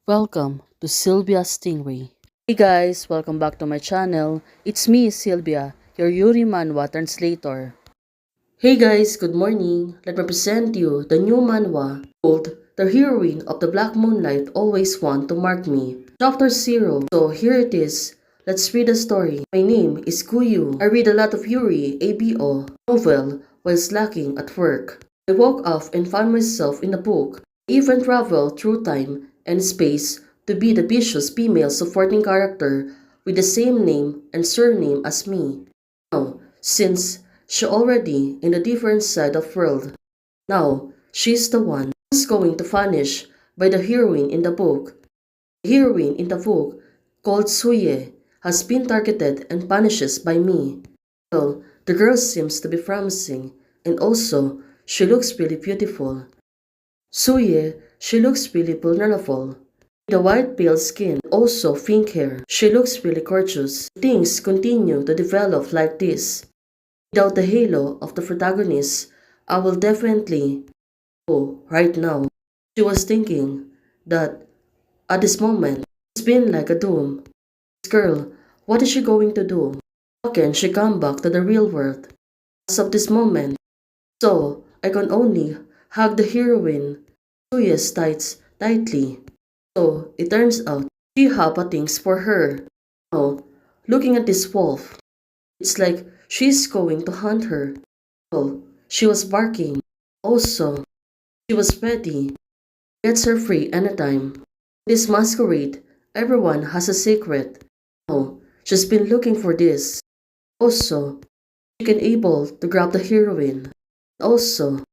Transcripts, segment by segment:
Welcome to Sylvia Stingray. Hey guys, welcome back to my channel. It's me, Sylvia, your Yuri manhwa translator. Hey guys, good morning. Let me present you the new manhwa called The Heroine of the Black Moonlight Always Want to Mark Me. Chapter 0. So here it is. Let's read the story. My name is Kuyu. I read a lot of Yuri ABO novel while slacking at work. I woke up and found myself in a book. I even traveled through time and space to be the vicious female supporting character with the same name and surname as me. Now, since she already in a different side of world, now she's the one who's going to punish by the heroine in the book. The heroine in the book, called Suye, has been targeted and punished by me. Well, the girl seems to be promising, and also she looks really beautiful. Suye, she looks really vulnerable. The white pale skin, also pink hair. She looks really gorgeous. Things continue to develop like this. Without the halo of the protagonist, I will definitely go right now. She was thinking that at this moment, it's been like a doom. This girl, what is she going to do? How can she come back to the real world? As of this moment, so I can only hug the heroine, Suye's tights tightly. So it turns out she have things for her. Now, looking at this wolf, it's like she's going to hunt her. Oh, she was barking. Also, she was ready. Gets her free anytime. This masquerade, everyone has a secret. Oh, she's been looking for this. Also, she can able to grab the heroine. Also,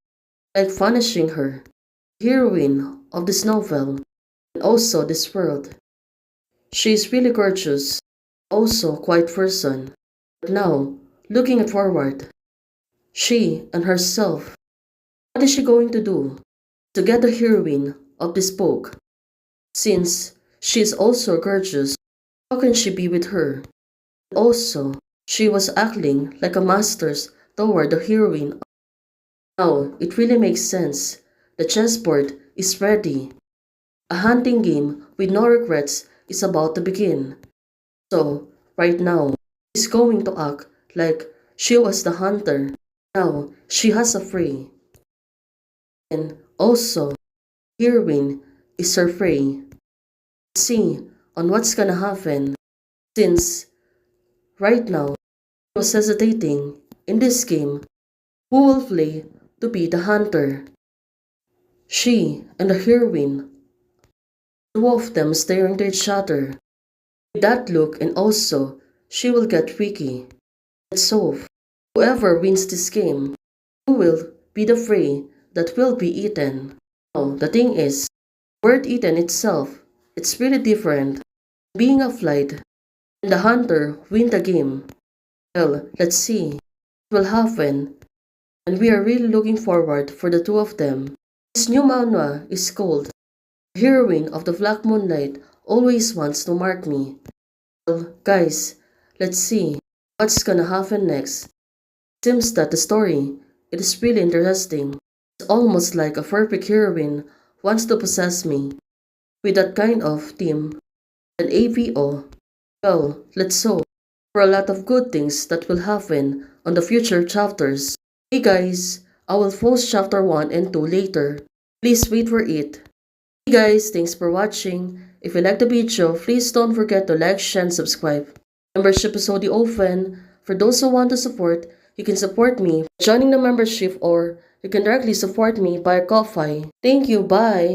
like punishing her. Heroine of this novel and also this world. She is really gorgeous, also quite person. But now, looking at forward, she and herself, what is she going to do to get the heroine of this book? Since she is also gorgeous, how can she be with her? Also, she was acting like a master's toward the heroine. Now, it really makes sense. The chessboard is ready. A hunting game with no regrets is about to begin. So, right now, she's going to act like she was the hunter. Now, she has a prey. And also, heroine is her prey. See on what's gonna happen. Since, right now, she was hesitating in this game. Who will play to be the hunter? She and the heroine. Two of them staring to each other. With that look and also, she will get tricky. Let's so, whoever wins this game, who will be the prey that will be eaten? Now, the thing is, the word eaten itself, it's really different. Being a flight, and the hunter win the game. Well, let's see what will happen. And we are really looking forward for the two of them. This new manhwa is called The Heroine of the Black Moonlight Always Wants to Mark Me. Well, guys, let's see what's gonna happen next. Seems that the story, it is really interesting. It's almost like a perfect heroine wants to possess me. With that kind of theme, an APO. Well, let's hope for a lot of good things that will happen on the future chapters. Hey guys, I will post chapter 1 and 2 later. Please wait for it. Hey guys, thanks for watching. If you like the video, please don't forget to like, share, and subscribe. Membership is already open. For those who want to support, you can support me by joining the membership or you can directly support me by Ko-Fi. Thank you, bye!